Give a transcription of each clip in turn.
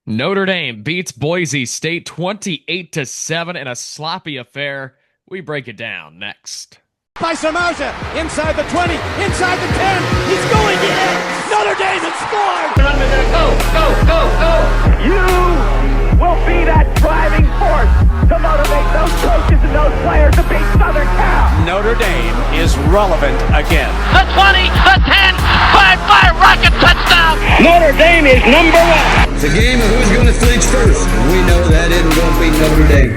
Notre Dame beats Boise State 28-7 in a sloppy affair. We break it down next. By Samaja, inside the 20, inside the 10, he's going in! Notre Dame has scored! Go! You will be that driving force to motivate those coaches and those players to beat Southern Cal. Notre Dame is relevant again. The 20, the 10, five, rocket touchdown! Notre Dame is number one. It's a game of who's going to flinch first. We know that isn't going to be Notre Dame.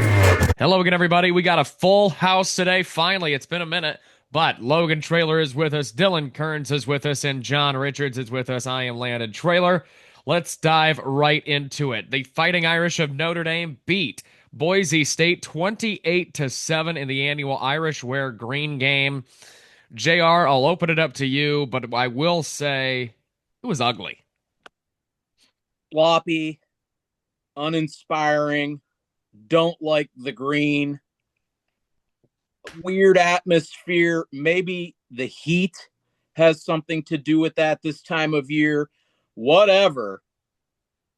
Hello again, everybody. We got a full house today. Finally, it's been a minute, but Logan Traylor is with us, Dylan Kearns is with us, and John Richards is with us. I am Landon Traylor. Let's dive right into it. The Fighting Irish of Notre Dame beat Boise State 28-7 in the annual Irish Wear Green game. JR, I'll open it up to you, but I will say it was ugly. Sloppy, uninspiring, don't like the green, weird atmosphere. Maybe the heat has something to do with that this time of year. Whatever.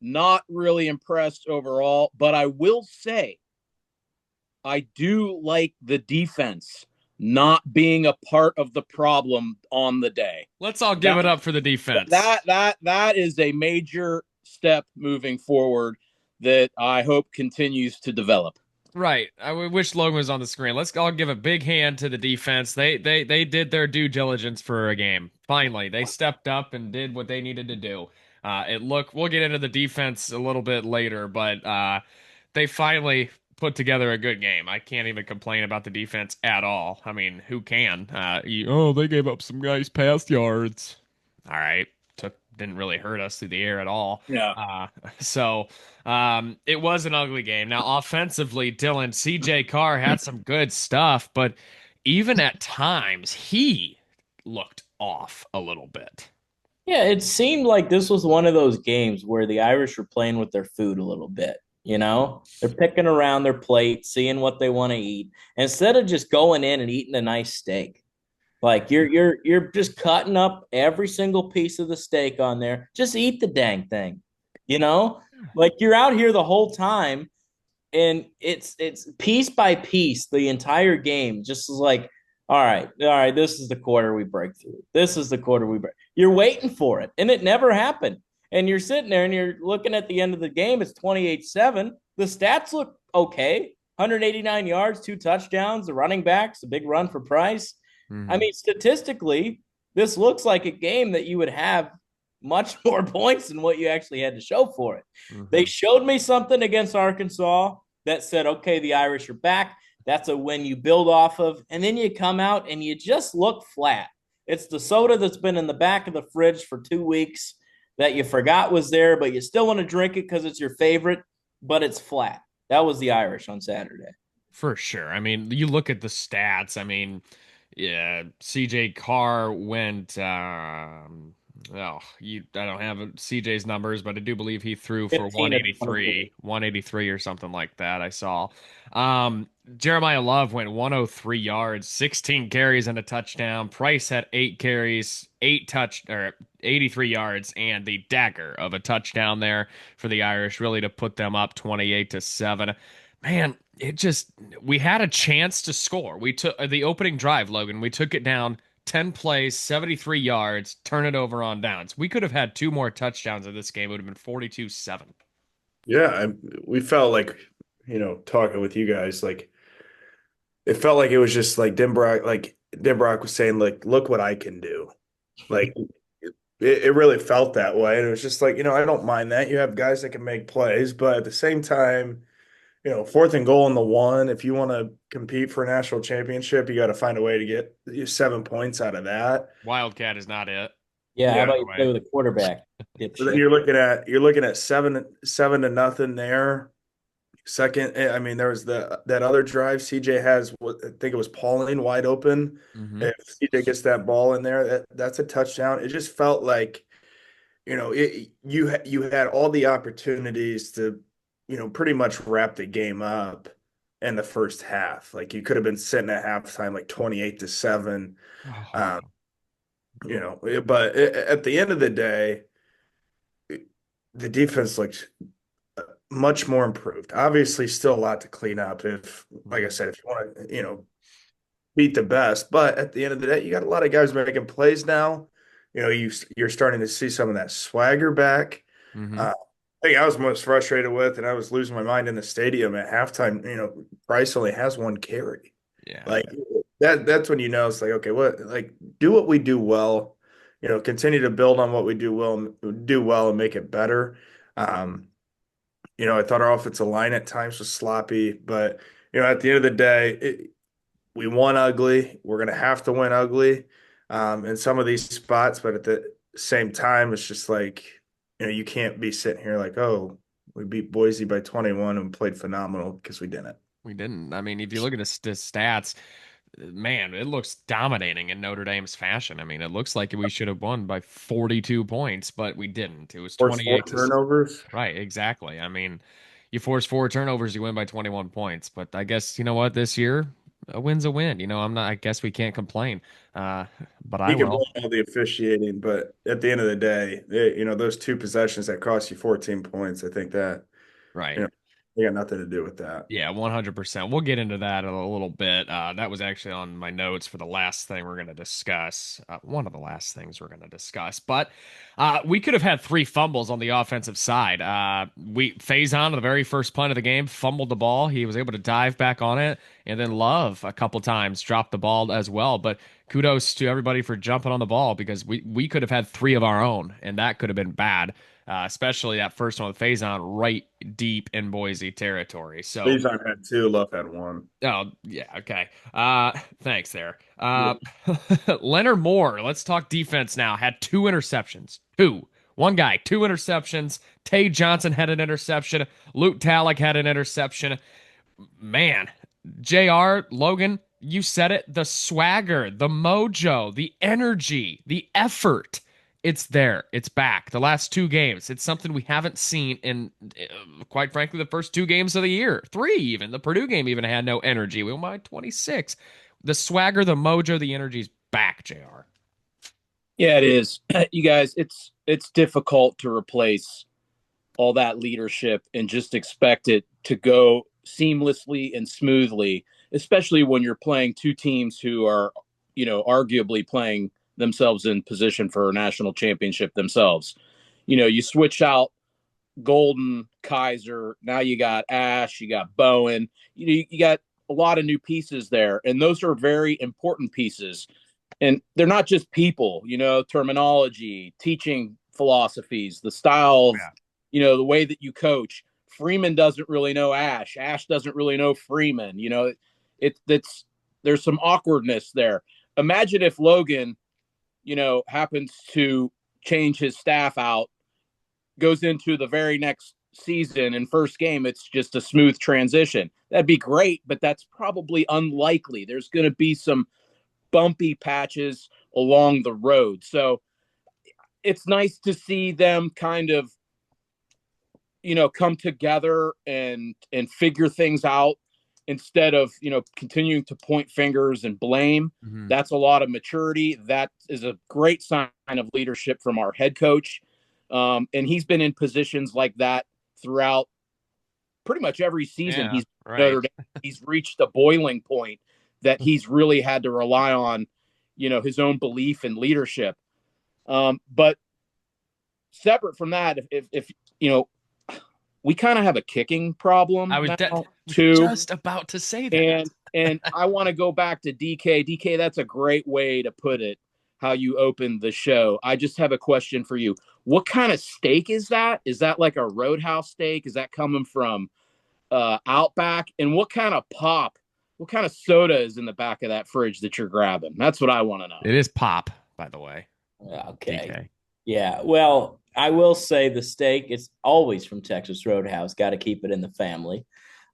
Not really impressed overall, but I will say I do like the defense not being a part of the problem on the day. Let's all give it up for the defense. That is a major step moving forward that I hope continues to develop. Right. I wish Logan was on the screen. Let's all give a big hand to the defense. They did their due diligence for a game. Finally, they stepped up and did what they needed to do. We'll get into the defense a little bit later, but they finally put together a good game. I can't even complain about the defense at all. I mean, who can? They gave up some nice pass yards. All right. Didn't really hurt us through the air at all. Yeah. It was an ugly game. Now, offensively, Dylan, CJ Carr had some good stuff, but even at times, he looked off a little bit. Yeah, it seemed like this was one of those games where the Irish were playing with their food a little bit. They're picking around their plate, seeing what they want to eat, instead of just going in and eating a nice steak. Like you're just cutting up every single piece of the steak on there. Just eat the dang thing. Like you're out here the whole time, and it's piece by piece the entire game. Just like, all right, this is the quarter we break through. This is the quarter we break. You're waiting for it, and it never happened. And you're sitting there and you're looking at the end of the game. It's 28-7. The stats look okay. 189 yards, 2 touchdowns, the running backs, a big run for Price. Mm-hmm. I mean, statistically, this looks like a game that you would have much more points than what you actually had to show for it. Mm-hmm. They showed me something against Arkansas that said, okay, the Irish are back. That's a win you build off of. And then you come out and you just look flat. It's the soda that's been in the back of the fridge for 2 weeks that you forgot was there, but you still want to drink it because it's your favorite, but it's flat. That was the Irish on Saturday. For sure. I mean, you look at the stats. I mean, yeah, CJ Carr went. I don't have CJ's numbers, but I do believe he threw for 183 or something like that. I saw. Jeremiah Love went 103 yards, 16 carries and a touchdown. Price had 8 carries, 83 yards, and the dagger of a touchdown there for the Irish, really to put them up 28-7. Man, we had a chance to score. We took the opening drive, Logan. We took it down 10 plays, 73 yards, turn it over on downs. We could have had 2 more touchdowns in this game. It would have been 42-7. Yeah, we felt like, talking with you guys, like it felt like it was just like Denbrock was saying, like, look what I can do. Like it really felt that way. And it was just like, I don't mind that. You have guys that can make plays, but at the same time, 4th and goal in the 1, if you want to compete for a national championship, you got to find a way to get 7 points out of that. Wildcat is not it. Yeah, how about you play with a quarterback? So then you're looking at 7-0 there. Second, I mean, there was that other drive. CJ has I think it was Pauline wide open. Mm-hmm. If CJ gets that ball in there, that's a touchdown. It just felt like, you had all the opportunities to, pretty much wrap the game up in the first half. Like you could have been sitting at halftime like 28-7. But at the end of the day, the defense looked much more improved. Obviously, still a lot to clean up. If, like I said, if you want to, beat the best, but at the end of the day, you got a lot of guys making plays now. You're starting to see some of that swagger back. Mm-hmm. I think I was most frustrated with, and I was losing my mind in the stadium at halftime. Price only has one carry. Yeah. Like that's when it's like, okay, do what we do well, continue to build on what we do well and make it better. Um, I thought our offensive line at times was sloppy, but at the end of the day, we won ugly. We're gonna have to win ugly in some of these spots, but at the same time, it's just like, you can't be sitting here like, oh, we beat Boise by 21 and played phenomenal, because we didn't. We didn't. I mean, if you look at the stats, man, it looks dominating in Notre Dame's fashion. I mean, it looks like we should have won by 42 points, but we didn't. It was Forced four 28 to turnovers. right, exactly. I mean, you force four turnovers, you win by 21 points. But I guess you know what? This year, a win's a win. I'm not. I guess we can't complain. Uh, but I You can will. blame all the officiating, but at the end of the day, those two possessions that cost you 14 points, I think that, Right. you know, they got nothing to do with that. Yeah, 100%. We'll get into that in a little bit. That was actually on my notes for the last thing we're going to discuss. One of the last things we're going to discuss. But we could have had three fumbles on the offensive side. Faison on the very first punt of the game fumbled the ball. He was able to dive back on it, and then Love a couple times dropped the ball as well. But kudos to everybody for jumping on the ball, because we could have had three of our own, and that could have been bad. Especially that first one with Faison right deep in Boise territory. So, Faison had two, Love had one. oh yeah, okay. Thanks there. Leonard Moore. Let's talk defense now. Had two interceptions. One guy, two interceptions. Tay Johnson had an interception. Luke Talek had an interception. Man, JR, Logan, you said it. The swagger, the mojo, the energy, the effort. It's there. It's back. The last two games. It's something we haven't seen in, quite frankly, the first two games of the year. Three, even. The Purdue game even had no energy. We won by 26. The swagger, the mojo, the energy's back, JR. Yeah, it is. You guys, it's difficult to replace all that leadership and just expect it to go seamlessly and smoothly, especially when you're playing two teams who are, arguably playing themselves in position for a national championship themselves. You switch out Golden, Kaiser, now you got Ash, you got Bowen, you got a lot of new pieces there, and those are very important pieces. And they're not just people, terminology, teaching philosophies, the style of, the way that you coach. Freeman doesn't really know Ash. Ash doesn't really know Freeman. There's some awkwardness there. Imagine if Logan, happens to change his staff out, goes into the very next season and first game, it's just a smooth transition. That'd be great, but that's probably unlikely. There's going to be some bumpy patches along the road. So it's nice to see them kind of, come together and figure things out instead of, continuing to point fingers and blame. Mm-hmm. That's a lot of maturity. That is a great sign of leadership from our head coach. And he's been in positions like that throughout pretty much every season. Yeah, He's right. he's reached a boiling point that he's really had to rely on, his own belief and leadership. But separate from that, if we kind of have a kicking problem. I was too. just about to say that. And I want to go back to DK. DK, that's a great way to put it, how you opened the show. I just have a question for you. What kind of steak is that? Is that like a Roadhouse steak? Is that coming from Outback? And what kind of soda is in the back of that fridge that you're grabbing? That's what I want to know. It is pop, by the way. Okay. DK. Yeah. Well, I will say the steak is always from Texas Roadhouse. Got to keep it in the family.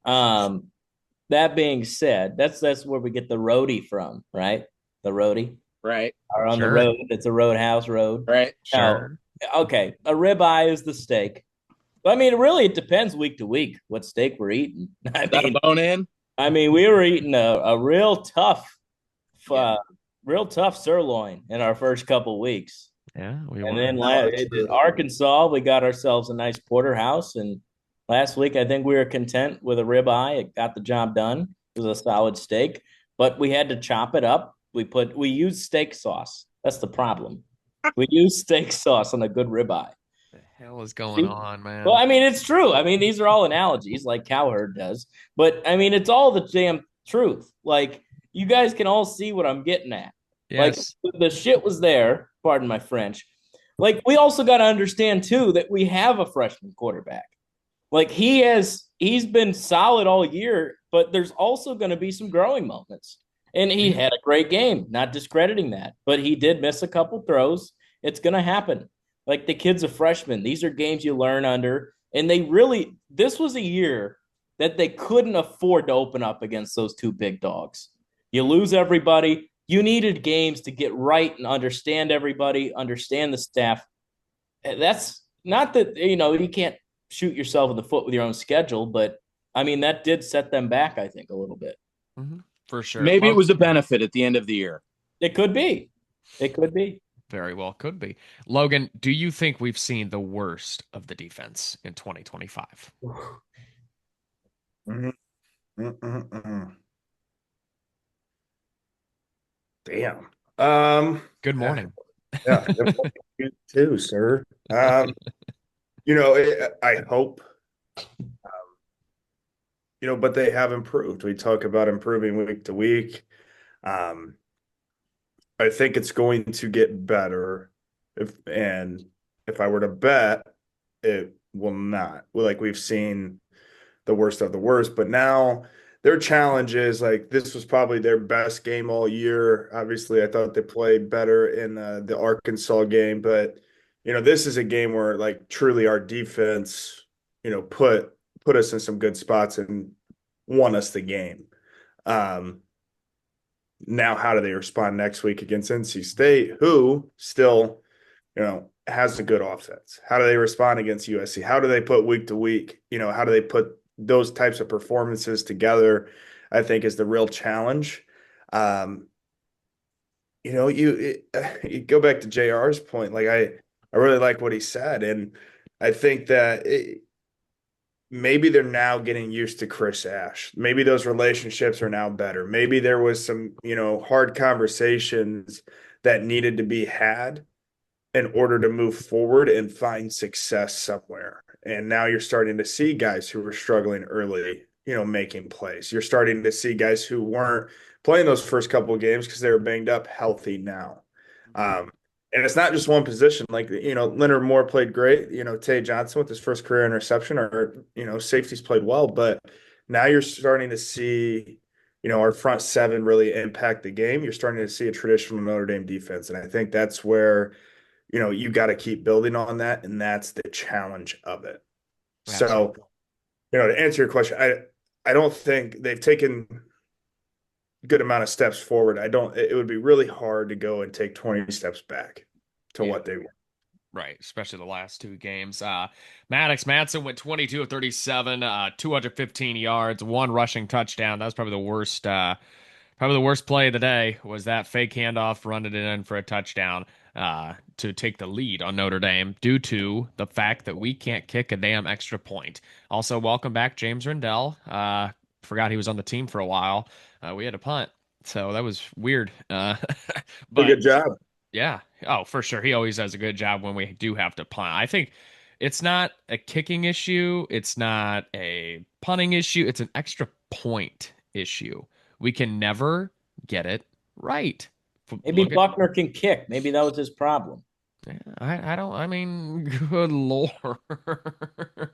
That being said, that's where we get the roadie from, right? The roadie, right? Or on the road, it's a Roadhouse road, right? Sure. Okay, a ribeye is the steak. I mean, really, it depends week to week what steak we're eating. I mean, bone in. I mean, we were eating a real tough sirloin in our first couple weeks. Yeah, and then in Arkansas, we got ourselves a nice porterhouse, and Last week, I think we were content with a ribeye. It got the job done. It was a solid steak, but we had to chop it up. We used steak sauce. That's the problem. We use steak sauce on a good ribeye. The hell is going See? on, Well, man? I mean, it's true. I mean, these are all analogies like Cowherd does, but I mean, it's all the damn truth. Like, you guys can all see what I'm getting at. Like, Yes. the shit was there, pardon my French. Like, we also got to understand, too, that we have a freshman quarterback. Like, he's been solid all year, but there's also going to be some growing moments. And he had a great game, not discrediting that, but he did miss a couple throws. It's going to happen. Like, the kid's a freshman. These are games you learn under. And this was a year that they couldn't afford to open up against those two big dogs. You lose everybody. You needed games to get right and understand everybody, understand the staff. That's not that, you can't shoot yourself in the foot with your own schedule, but I mean, that did set them back, I think, a little bit. Mm-hmm. For sure. Maybe it was a benefit at the end of the year. It could be. It could be. Very well could be. Logan, do you think we've seen the worst of the defense in 2025? Mhm. Mm-mm-mm. Damn. Good morning. Yeah, you too, sir. I hope, but they have improved. We talk about improving week to week. Um, I think it's going to get better. If I were to bet, it will not. Like we've seen the worst of the worst, but now their challenge is like this was probably their best game all year. Obviously, I thought they played better in the Arkansas game, but this is a game where like truly our defense, put us in some good spots and won us the game. Now, how do they respond next week against NC State, who still, has a good offense? How do they respond against USC? How do they put week to week? How do they put those types of performances together? I think is the real challenge. You go back to JR's point. Like I really like what he said, and I think that maybe they're now getting used to Chris Ash. Maybe those relationships are now better. Maybe there was some, hard conversations that needed to be had in order to move forward and find success somewhere. And now you're starting to see guys who were struggling early, making plays. You're starting to see guys who weren't playing those first couple of games because they were banged up healthy now. And it's not just one position. Like, Leonard Moore played great. Tay Johnson with his first career interception, or, safeties played well. But now you're starting to see, our front seven really impact the game. You're starting to see a traditional Notre Dame defense. And I think that's where, you got to keep building on that. And that's the challenge of it. Absolutely. So, to answer your question, I don't think they've taken good amount of steps forward. It would be really hard to go and take 20 steps back to what they were. Right, especially the last two games. Maddox Madsen went 22 of 37, 215 yards, one rushing touchdown. That was probably the worst play of the day was that fake handoff, running it in for a touchdown to take the lead on Notre Dame due to the fact that we can't kick a damn extra point. Also, welcome back James Rendell. Forgot he was on the team for a while. We had a punt, so that was weird. But good job. Yeah. Oh, for sure. He always does a good job when we do have to punt. I think it's not a kicking issue. It's not a punting issue. It's an extra point issue. We can never get it right. Maybe Buckner can kick. Maybe that was his problem. I mean, good Lord.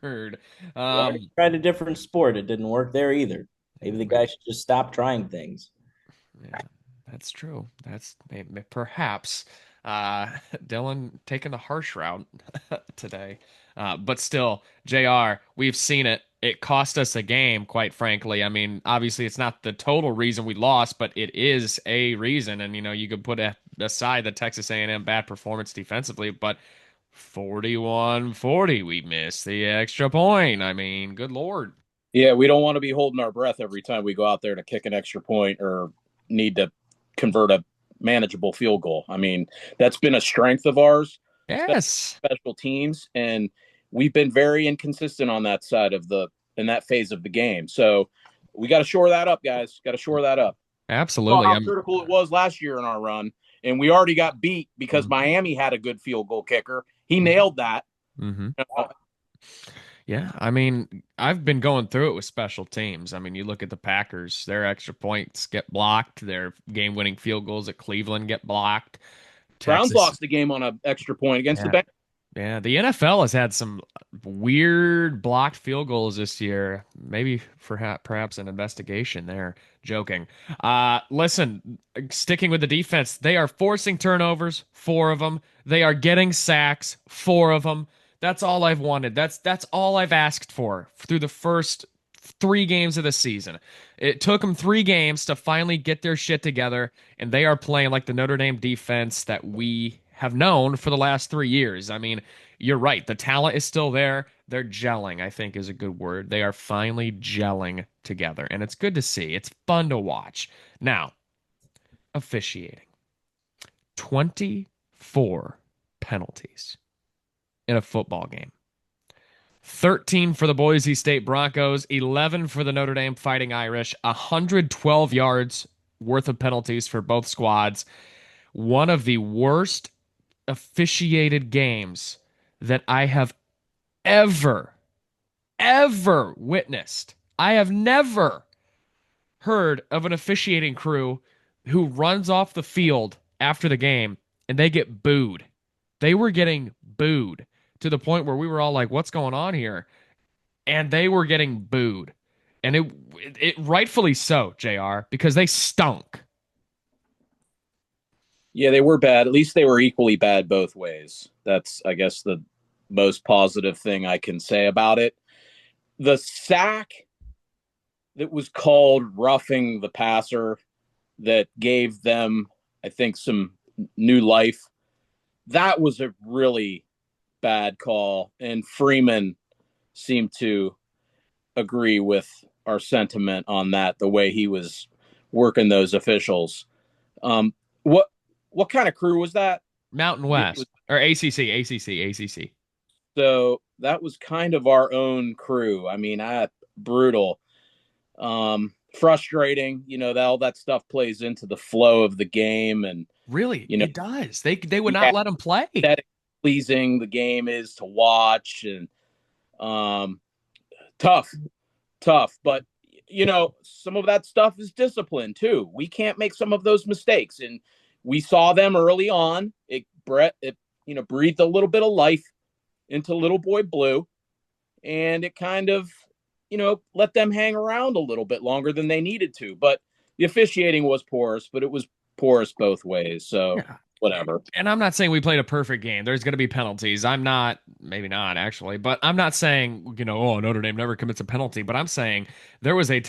Tried a different sport. It didn't work there either. Maybe the guy should just stop trying things. Yeah, that's true. That's maybe, perhaps Dylan taking the harsh route today. But still, JR, we've seen it. It cost us a game, quite frankly. I mean, obviously, it's not the total reason we lost, but it is a reason. And, you could put aside the Texas A&M bad performance defensively, but 41-40, we missed the extra point. I mean, good Lord. Yeah, we don't want to be holding our breath every time we go out there to kick an extra point or need to convert a manageable field goal. I mean, that's been a strength of ours. Yes. Special teams. And we've been very inconsistent on that side of in that phase of the game. So we got to shore that up, guys. Got to shore that up. Saw Absolutely. how critical it was last year in our run, and we already got beat because Mhm. Miami had a good field goal kicker. He nailed that. Mhm. Yeah, I mean, I've been going through it with special teams. I mean, you look at the Packers, their extra points get blocked, their game-winning field goals at Cleveland get blocked. Browns Texas, lost the game on an extra point against the yeah. Bengals. Yeah, the NFL has had some weird blocked field goals this year. Maybe for perhaps an investigation there. Joking. Listen, sticking with the defense, they are forcing turnovers, 4 of them. They are getting sacks, 4 of them. That's all I've wanted. That's all I've asked for through the first 3 games of the season. It took them 3 games to finally get their shit together, and they are playing like the Notre Dame defense that we have known for the last 3 years. I mean, you're right. The talent is still there. They're gelling, I think is a good word. They are finally gelling together, and it's good to see. It's fun to watch. Now, officiating 24 penalties in a football game. 13 for the Boise State Broncos, 11 for the Notre Dame Fighting Irish, 112 yards worth of penalties for both squads. One of the worst officiated games that I have ever, ever witnessed. I have never heard of an officiating crew who runs off the field after the game and they get booed. They were getting booed to the point where we were all like, what's going on here? And they were getting booed. And it rightfully so, JR, because they stunk. Yeah, they were bad. At least they were equally bad both ways. That's, I guess, the most positive thing I can say about it. The sack that was called roughing the passer that gave them, I think, some new life. That was a really bad call. And Freeman seemed to agree with our sentiment on that, the way he was working those officials. What kind of crew was that? Mountain West or ACC. So that was kind of our own crew. I mean, brutal, frustrating. That all that stuff plays into the flow of the game, and Really, it does. They would yeah, not let them play. that pleasing the game is to watch, and tough, but some of that stuff is discipline too. We can't make some of those mistakes, and we saw them early on. It breathed a little bit of life into Little Boy Blue, and it kind of let them hang around a little bit longer than they needed to. But the officiating was porous, but it was porous both ways. So Yeah. whatever. And I'm not saying we played a perfect game. There's going to be penalties. Maybe not actually, but I'm not saying, oh, Notre Dame never commits a penalty. But I'm saying there was a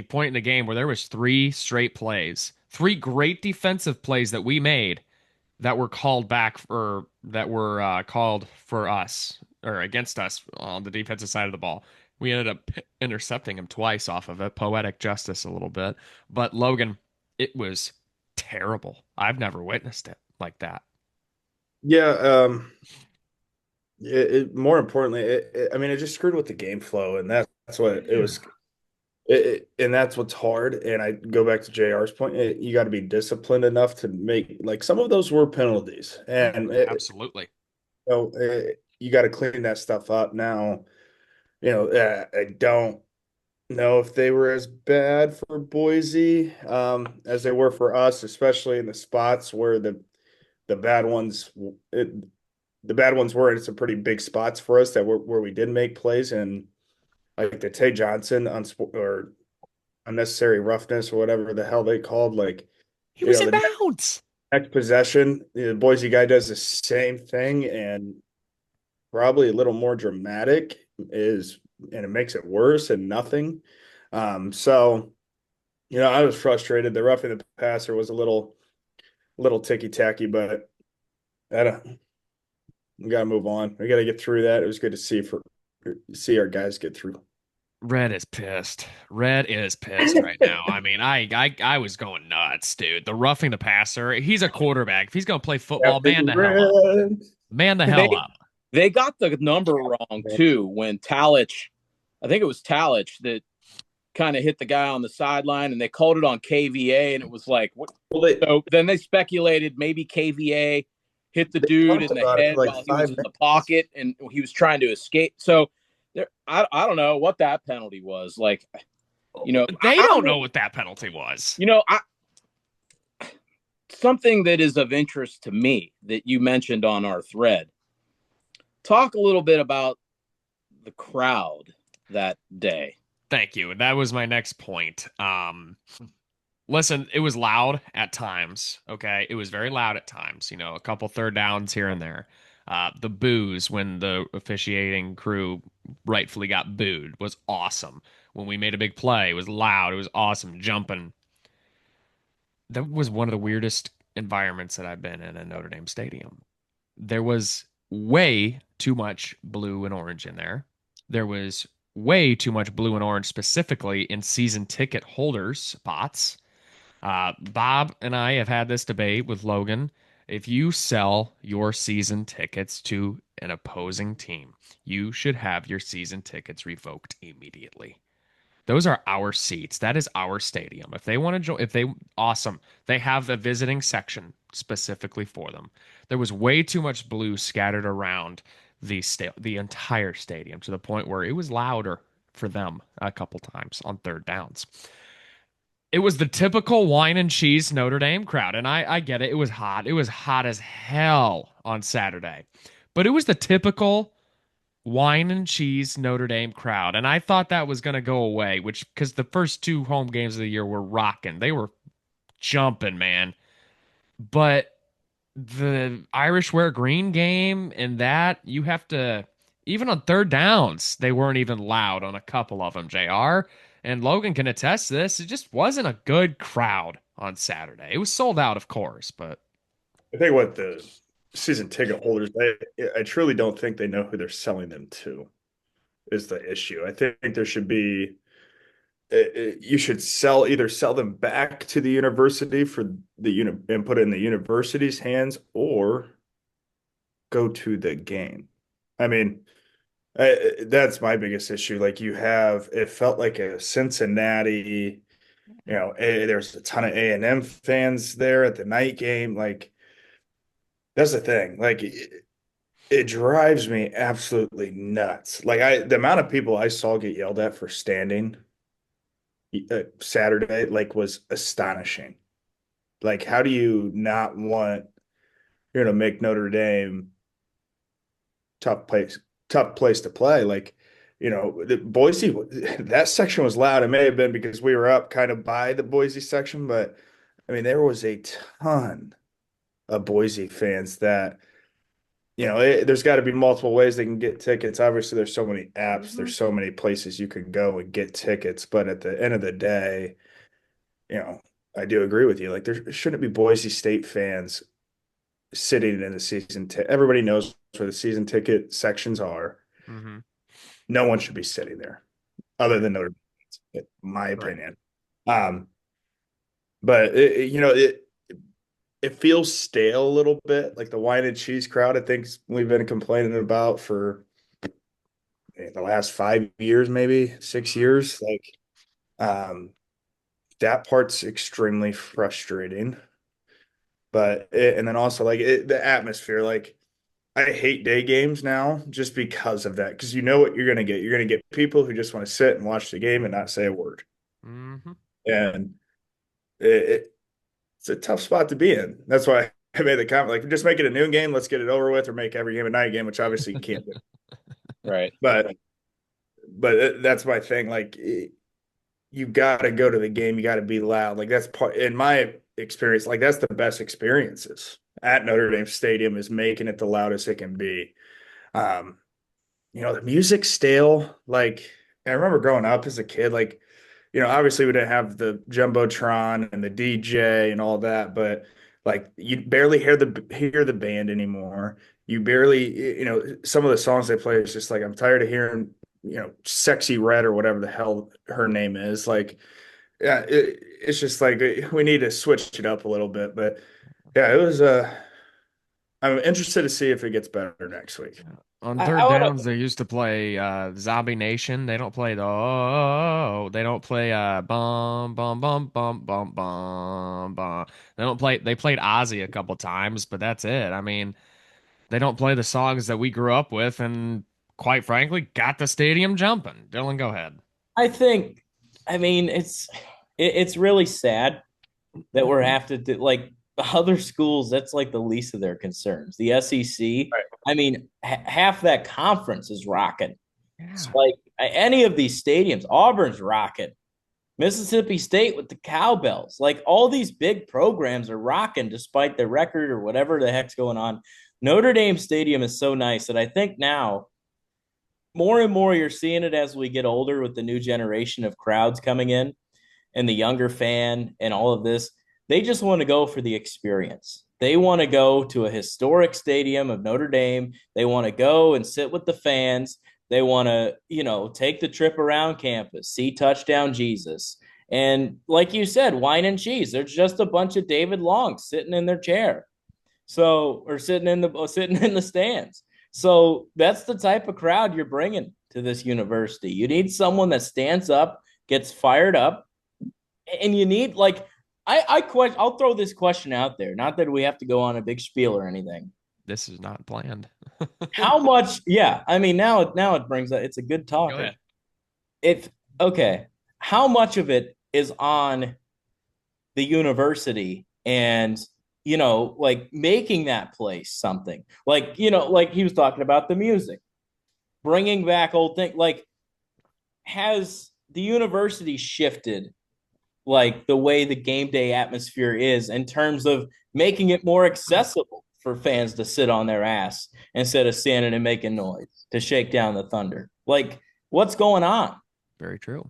point in the game where there was 3 straight plays, 3 great defensive plays that we made that were called back or that were called for us or against us on the defensive side of the ball. We ended up intercepting him twice off of it. Poetic justice a little bit. But Logan, it was terrible. I've never witnessed it like that. Yeah. More importantly, it just screwed with the game flow, and that's what it was. And that's what's hard. And I go back to JR's point. You got to be disciplined enough to make like some of those were penalties, and Absolutely. You got to clean that stuff up now. I don't know if they were as bad for Boise as they were for us, especially in the spots where the bad ones the bad ones were in some pretty big spots for us where we did make plays, and like the Tay Johnson or unnecessary roughness or whatever the hell they called, like He was in the bounds. next possession, the Boise guy does the same thing and probably a little more dramatic and it makes it worse and nothing. So I was frustrated. The roughing the passer was a little ticky tacky, but we got to move on. We got to get through that. It was good to see our guys get through. Red is pissed. Red is pissed right now. I mean, I was going nuts, dude. The roughing the passer. He's a quarterback. If he's going to play football, man the hell up. Man the hell up. They got the number wrong too when Talich, I think it was Talich that kind of hit the guy on the sideline, and they called it on KVA, and it was like, what? Well, they So then they speculated maybe KVA hit the they dude talked in the about it for head like while he was five in the minutes. pocket and he was trying to escape. So there, I don't know what that penalty was. Like, They I don't will, know what that penalty was. I something that is of interest to me that you mentioned on our thread. Talk a little bit about the crowd that day. Thank you. That was my next point. Listen, it was loud at times. Okay, it was very loud at times. A couple third downs here and there. The boos when the officiating crew rightfully got booed was awesome. When we made a big play, it was loud. It was awesome, jumping. That was one of the weirdest environments that I've been in a Notre Dame stadium. There was way too much blue and orange in there. There was way too much blue and orange specifically in season ticket holders spots. Bob and I have had this debate with Logan. If you sell your season tickets to an opposing team, you should have your season tickets revoked immediately. Those are our seats. That is our stadium. If they want to join, awesome. They have a visiting section specifically for them. There was way too much blue scattered around the entire stadium to the point where it was louder for them a couple times on third downs. It was the typical wine and cheese Notre Dame crowd, and I get it. It was hot. It was hot as hell on Saturday, but it was the typical wine and cheese Notre Dame crowd. And I thought that was going to go away, which because the first two home games of the year were rocking. They were jumping, man. But the Irish wear green game and that you have to even on third downs, they weren't even loud on a couple of them, JR. And Logan can attest to this. It just wasn't a good crowd on Saturday. It was sold out, of course, but I think what the season ticket holders, I truly don't think they know who they're selling them to is the issue. I think there should be you should either sell them back to the university for the and put it in the university's hands or go to the game. I mean, that's my biggest issue. Like it felt like a Cincinnati, there's a ton of A&M fans there at the night game. Like that's the thing. Like it drives me absolutely nuts. Like the amount of people I saw get yelled at for standing Saturday, like was astonishing. Like, how do you not want, to make Notre Dame tough place, tough place to play? Like, the Boise, that section was loud. It may have been because we were up kind of by the Boise section, but I mean, there was a ton of Boise fans that, there's got to be multiple ways they can get tickets. Obviously, there's so many apps, there's so many places you can go and get tickets. But at the end of the day, you know, I do agree with you. Like there shouldn't be Boise State fans sitting in the season. Everybody knows where the season ticket sections are. mm-hmm. No one should be sitting there, other than Notre Dame, in my Right. opinion. Um, but it feels stale a little bit, like the wine and cheese crowd. I think we've been complaining about for the last 5 years, maybe 6 years. Like, that part's extremely frustrating. And then also the atmosphere. Like, I hate day games now just because of that. Because you know what you're gonna get. You're gonna get people who just want to sit and watch the game and not say a word. Mm-hmm. And it's a tough spot to be in. That's why I made the comment. Like, just make it a noon game. Let's get it over with, or make every game a night game, which obviously you can't do. Right. But that's my thing. Like, you got to go to the game. You got to be loud. Like that's part in my experience. Like that's the best experiences at Notre Dame Stadium is making it the loudest it can be. Um, the music's stale. Like I remember growing up as a kid. Like obviously we didn't have the jumbotron and the DJ and all that, but like you barely hear the band anymore. You barely, some of the songs they play is just like I'm tired of hearing Sexy Red or whatever the hell her name is. Like, yeah, it's just like we need to switch it up a little bit. But yeah, it was. I'm interested to see if it gets better next week. On I third wanna, downs, they used to play Zombie Nation. They don't play the they don't play bum bum bum bum bum bum bum. They don't play. They played Ozzy a couple times, but that's it. I mean, they don't play the songs that we grew up with, and quite frankly, got the stadium jumping. Dylan, go ahead. I think, I mean, it's really sad that we're have to do like the other schools. That's like the least of their concerns. The SEC, Right. I mean, half that conference is rocking. It's Yeah, like any of these stadiums, Auburn's rocking. Mississippi State with the cowbells. Like all these big programs are rocking despite their record or whatever the heck's going on. Notre Dame Stadium is so nice that I think now more and more you're seeing it as we get older with the new generation of crowds coming in and the younger fan and all of this. They just want to go for the experience. They want to go to a historic stadium of Notre Dame. They want to go and sit with the fans. They want to, take the trip around campus, see touchdown Jesus. And like you said, wine and cheese. There's just a bunch of David Longs sitting in their chair. So, or sitting in the stands. So that's the type of crowd you're bringing to this university. You need someone that stands up, gets fired up, and you need like I'll throw this question out there. Not that we have to go on a big spiel or anything. this is not planned. How much? Yeah, I mean now it brings up. It's a good Go topic. ahead. If okay, how much of it is on the university and like making that place something like like he was talking about the music, bringing back old things. Like, has the university shifted like the way the game day atmosphere is in terms of making it more accessible for fans to sit on their ass instead of standing and making noise to shake down the thunder? Like, what's going on? Very true.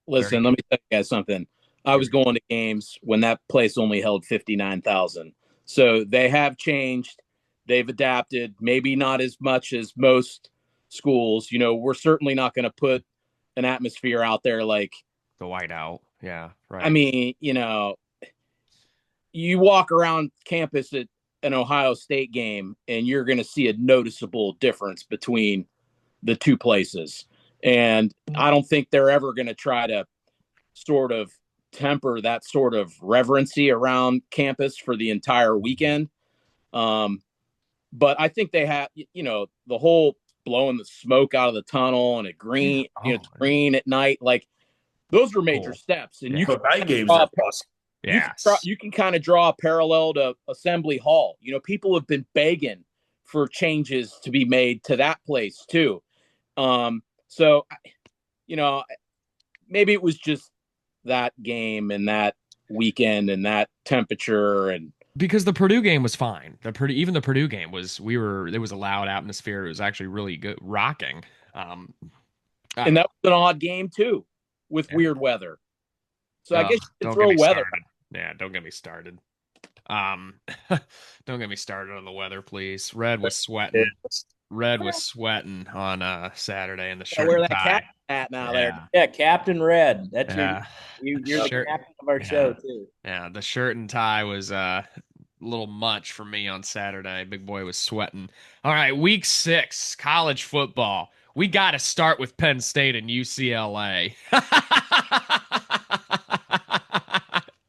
Listen, let me tell you guys something. I was going to games when that place only held 59,000. So they have changed. They've adapted, maybe not as much as most schools. We're certainly not going to put an atmosphere out there like, The whiteout. Yeah, right. I mean, you walk around campus at an Ohio State game and you're going to see a noticeable difference between the two places. And I don't think they're ever going to try to sort of temper that sort of reverency around campus for the entire weekend. But I think they have, the whole blowing the smoke out of the tunnel and green at night. Like those were major steps. And you can night games are awesome. Yes. you can kind of draw a parallel to Assembly Hall. People have been begging for changes to be made to that place too. So, maybe it was just that game and that weekend and that temperature and Because the Purdue game was fine. Even the Purdue game there was a loud atmosphere. It was actually really good, rocking. and that was an odd game too with weird weather. So I guess you don't could throw get me weather. started. Yeah, don't get me started. Don't get me started on the weather, please. Red was sweating. Red was sweating on Saturday in the shirt Wear and that tie. cap hat now there. Yeah, Captain Red. That's Yeah. you're the Shirt- captain of our yeah. show too. Yeah, the shirt and tie was a little much for me on Saturday. Big boy was sweating. All right, week 6, college football. We got to start with Penn State and UCLA.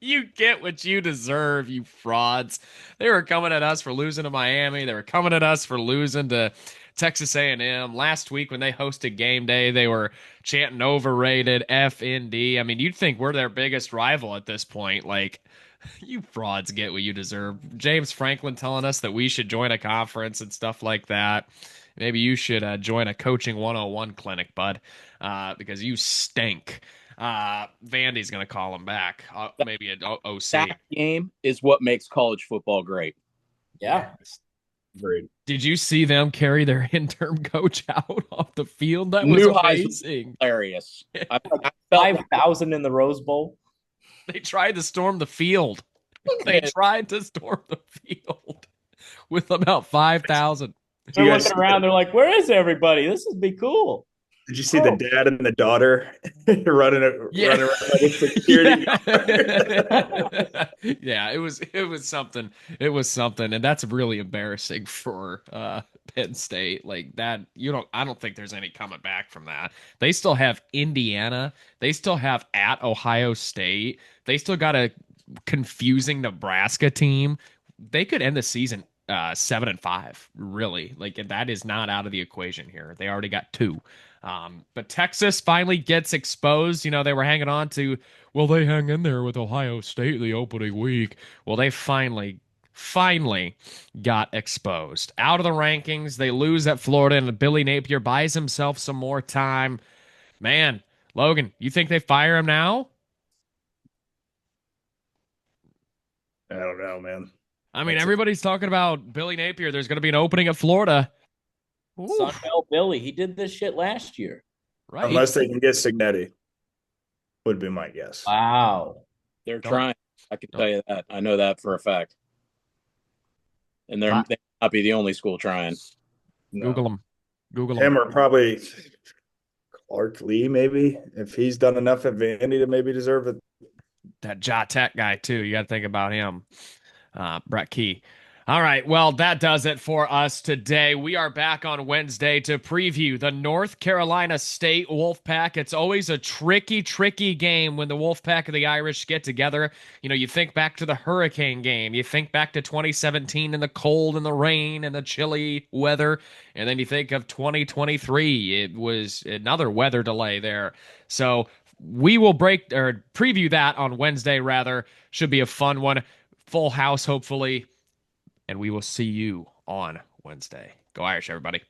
You get what you deserve, you frauds. They were coming at us for losing to Miami. They were coming at us for losing to Texas A&M. Last week when they hosted game day, they were chanting overrated FND. I mean, you'd think we're their biggest rival at this point. Like, you frauds get what you deserve. James Franklin telling us that we should join a conference and stuff like that. Maybe you should join a coaching 101 clinic, bud, because you stink. Vandy's going to call him back. Maybe an OC. That game is what makes college football great. Yeah. Great. Did you see them carry their interim coach out off the field? That was amazing. Hilarious. I felt 5,000 in the Rose Bowl. They tried to storm the field. They tried to storm the field with about 5,000. They're looking around. They're like, "Where is everybody? This would be cool." Did you see the dad and the daughter running around like a security guard? Yeah, it was something. It was something, and that's really embarrassing for Penn State. Like that, I don't think there's any coming back from that. They still have Indiana. They still have at Ohio State. They still got a confusing Nebraska team. They could end the season 7-5, really. Like that is not out of the equation here. They already got two. But Texas finally gets exposed. They were hanging on to, well, they hang in there with Ohio State the opening week. Well, they finally got exposed. Out of the rankings, they lose at Florida, and Billy Napier buys himself some more time. Man, Logan, you think they fire him now? I don't know, man. I mean, everybody's talking about Billy Napier. There's going to be an opening at Florida. Sunbelt Billy, he did this shit last year. Right. Unless they can get Signetti, would be my guess. Wow. They're trying. I can tell you that. I know that for a fact. And they may not be the only school trying. Google him. Google him. Or probably Clark Lee, maybe. If he's done enough at Vandy to maybe deserve it. That Ja Tech guy, too. You got to think about him. Brett Key. All right, well, that does it for us today. We are back on Wednesday to preview the North Carolina State Wolfpack. It's always a tricky game when the Wolfpack and the Irish get together. You think back to the Hurricane game. You think back to 2017 and the cold and the rain and the chilly weather. And then you think of 2023. It was another weather delay there. So we will preview that on Wednesday, rather. Should be a fun one. Full house, hopefully. And we will see you on Wednesday. Go Irish, everybody.